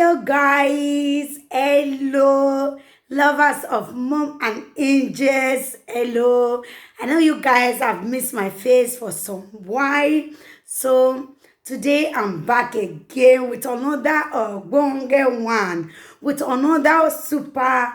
Hello, guys. Hello, lovers of mom and angels. Hello. I know you guys have missed my face for some while. So today I'm back again with another bonge one, with another super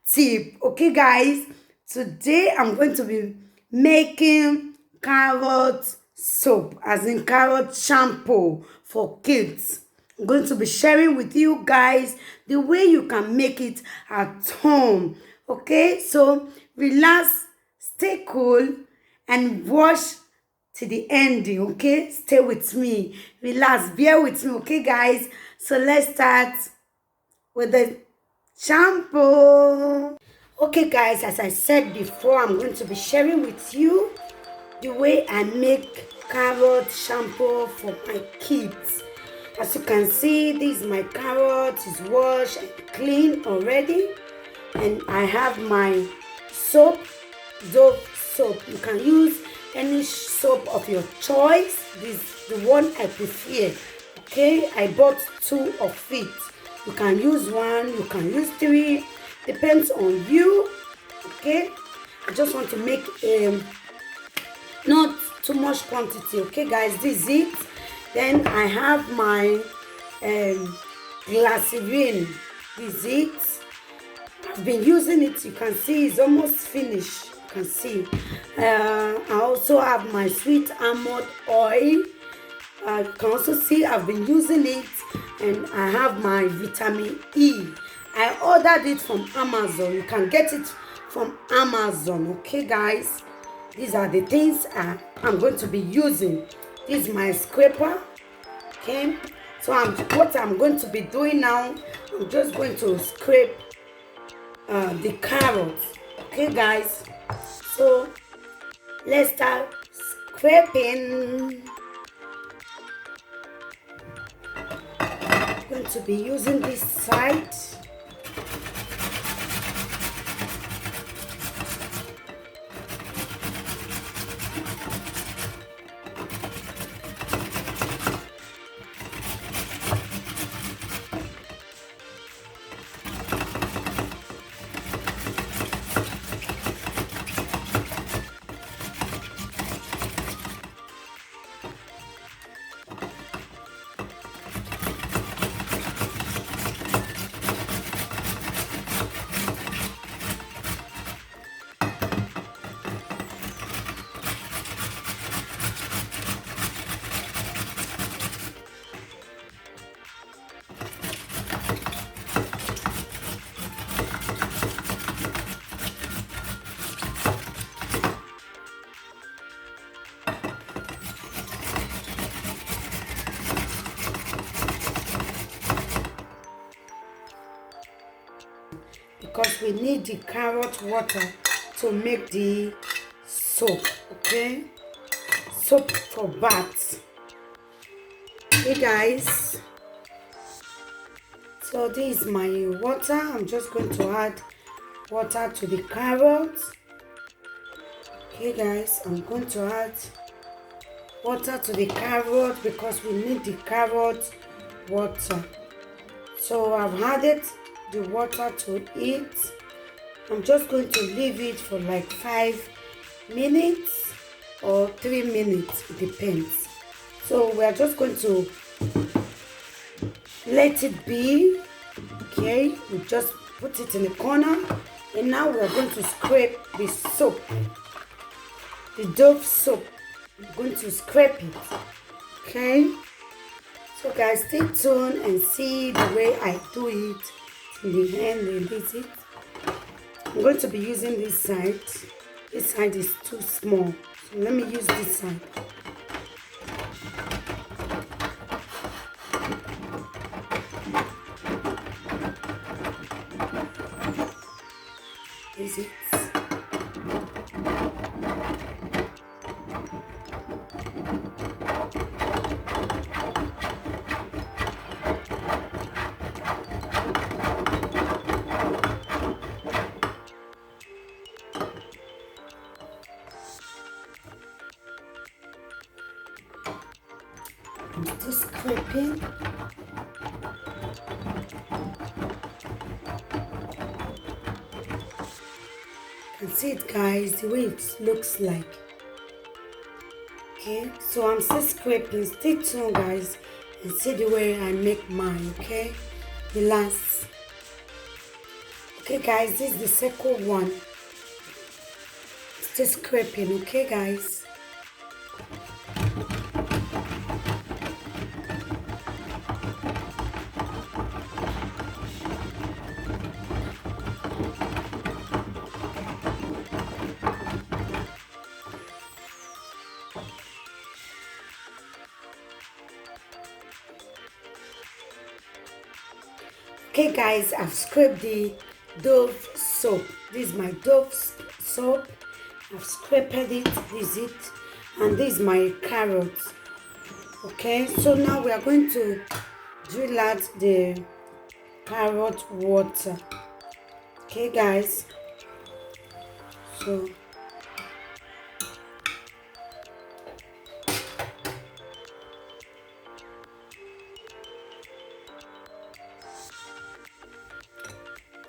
tip. Okay, guys. Today I'm going to be making carrot soap, as in carrot shampoo for kids. I'm going to be sharing with you guys the way you can make it at home. Okay, so relax, stay cool, and watch to the ending. Okay, stay with me, relax, bear with me. Okay, guys, so let's start with the shampoo. Okay, guys, as I said before, I'm going to be sharing with you the way I make carrot shampoo for my kids. As you can see, this is my carrot, is washed and clean already, and I have my soap, Dove soap. You can use any soap of your choice. This is the one I prefer. Okay, I bought 2 of it. You can use 1, you can use 3, depends on you. Okay, I just want to make not too much quantity. Okay, guys, this is it. Then I have my glycerin. This is it. I've been using it. You can see it's almost finished. You can see. I also have my sweet almond oil. You can also see I've been using it. And I have my vitamin E. I ordered it from Amazon. You can get it from Amazon. Okay, guys. These are the things I'm going to be using. This is my scraper. Okay, so what I'm going to be doing now, I'm just going to scrape the carrots. Okay, guys, so let's start scraping. I'm going to be using this side. Because we need the carrot water to make the soap. Okay, soap for baths. Hey, guys, so this is my water. I'm just going to add water to the carrots. Okay, guys, I'm going to add water to the carrot because we need the carrot water. So I've added the water to it. I'm just going to leave it for like 5 minutes or 3 minutes, it depends. So we are just going to let it be. Okay, we just put it in the corner, and now we are going to scrape the soap, the Dove soap. I'm going to scrape it. Okay, so guys, stay tuned and see the way I do it in the end. And this is it. I'm going to be using this side. This side is too small, so let me use this side. This is it. I'm still scraping. You can see it, guys, the way it looks like. Okay, so I'm still scraping. Stay tuned, guys, and see the way I make mine. Okay, relax. Okay, guys, this is the second one. Still scraping. Okay, guys. Okay, guys, I've scraped the Dove soap. This is my Dove soap. I've scraped it. This is it, and this is my carrots. Okay, so now we are going to drill out the carrot water. Okay, guys, so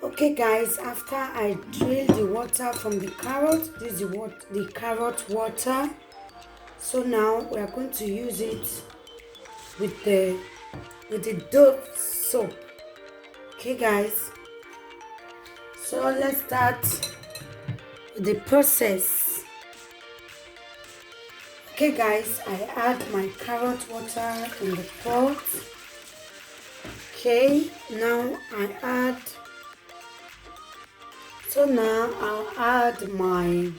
okay, guys, after I drill the water from the carrot, this is what the carrot water. So now we are going to use it with the Dove soap. Okay, guys, so let's start with the process. Okay, guys, I add my carrot water in the pot. Okay, now I'll add my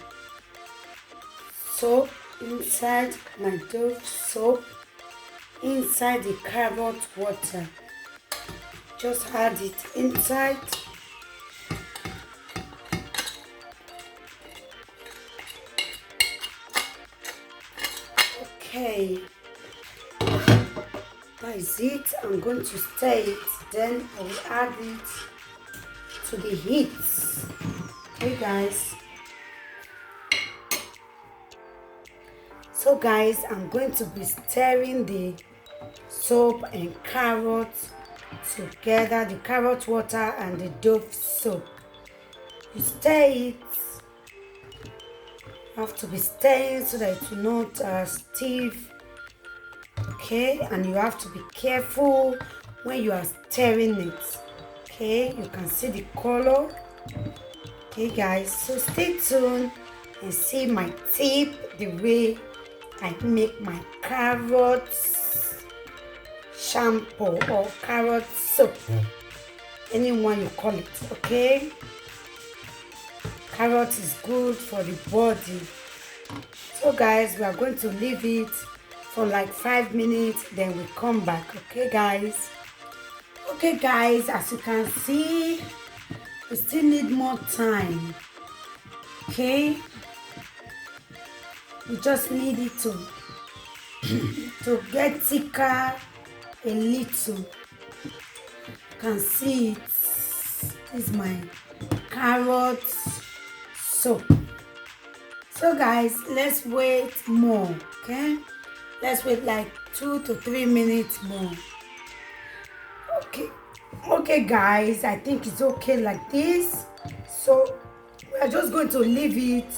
soap inside, my Dove soap inside the carrot water. Just add it inside. Okay, that is it. I'm going to stir it, then I will add it to the heat. Okay, guys, so guys, I'm going to be stirring the soap and carrots together, the carrot water and the Dove soap. You stir it. You have to be stirring so that it will not stiff. Okay, and you have to be careful when you are stirring it. Okay, you can see the color. Okay, guys, so stay tuned and see my tip, the way I make my carrot shampoo or carrot soap, anyone you call it. Okay, carrot is good for the body. So guys, we are going to leave it for like 5 minutes, then we come back. Okay, guys. Okay, guys, as you can see, we still need more time. Okay, we just need it to get thicker a little. You can see it. This is my carrot soap. So guys, let's wait more. Okay, let's wait like 2 to 3 minutes more. Okay, guys, I think it's okay like this. So we are just going to leave it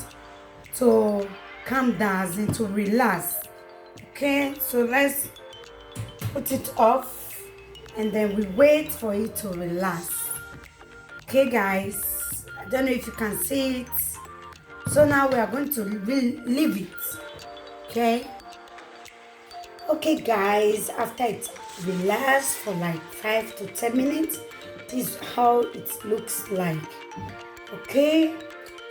to calm down and to relax. Okay, so let's put it off and then we wait for it to relax. Okay, guys, I don't know if you can see it. So now we are going to leave it. Okay, guys, after it relaxed for like 5 to 10 minutes, this is how it looks like. Okay,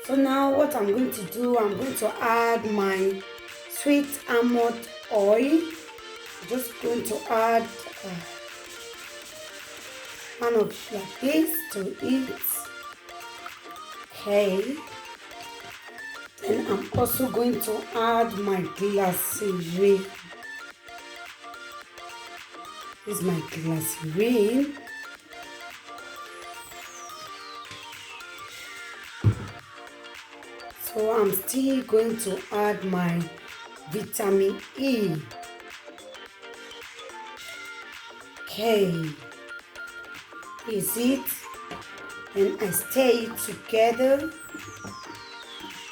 so now what I'm going to do, I'm going to add my sweet almond oil. I'm just going to add one of like this to it. Okay, then I'm also going to add my glycerin. This is my glycerin. So I'm still going to add my vitamin E. Okay. is it. Then I stir it together.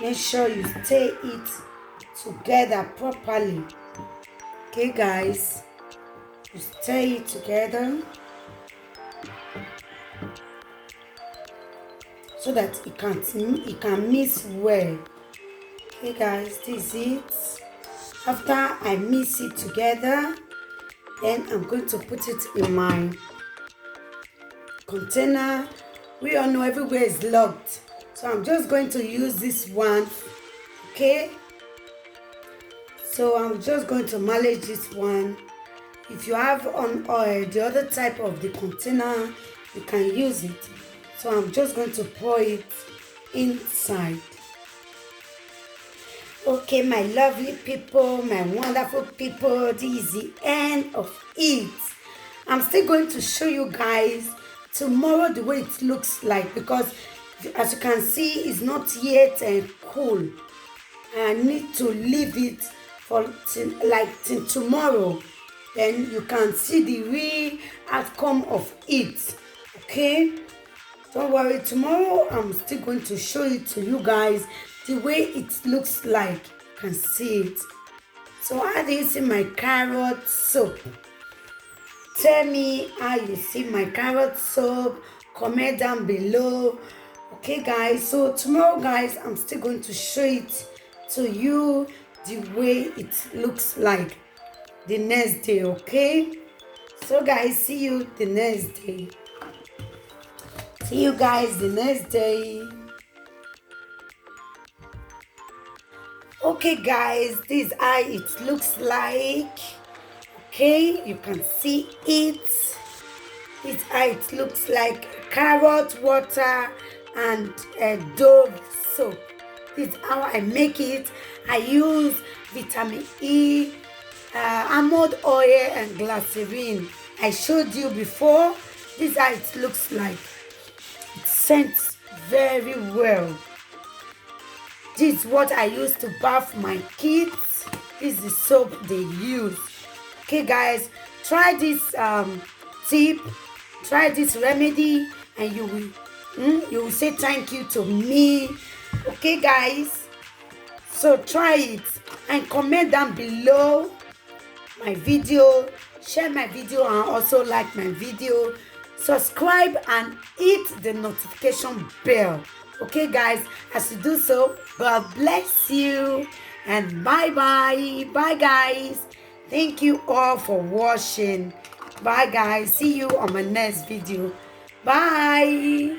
Make sure you stir it together properly. Okay guys, you stir it together so that it can mix well. Okay guys, this is it. After I mix it together, then I'm going to put it in my container. We all know everywhere is locked, so I'm just going to use this one. Okay, so I'm just going to manage this one. If you have on the other type of the container, you can use it. So I'm just going to pour it inside. Okay, my lovely people, my wonderful people, this is the end of it. I'm still going to show you guys tomorrow the way it looks like, because as you can see, it's not yet cool. I need to leave it for till tomorrow. Then you can see the real outcome of it. Okay, don't worry, tomorrow I'm still going to show it to you guys the way it looks like. You can see it. So how do you see my carrot soap? Tell me how you see my carrot soap. Comment down below. Okay guys, so tomorrow guys, I'm still going to show it to you the way it looks like the next day. Okay, so guys, see you the next day. See you guys the next day. Okay guys, this is how it looks like. Okay, you can see it. This is how it looks like. Carrot water and Dove soap. This is how I make it. I use vitamin E, almond oil and glycerin. I showed you before. This is how it looks like. It scents very well. This is what I use to bath my kids. This is the soap they use. Okay guys, try this tip, try this remedy, and you will say thank you to me. Okay guys, so try it and comment down below my video, share my video, and also like my video. Subscribe and hit the notification bell. Okay guys, as you do so, God bless you and bye guys. Thank you all for watching. Bye guys, see you on my next video. Bye.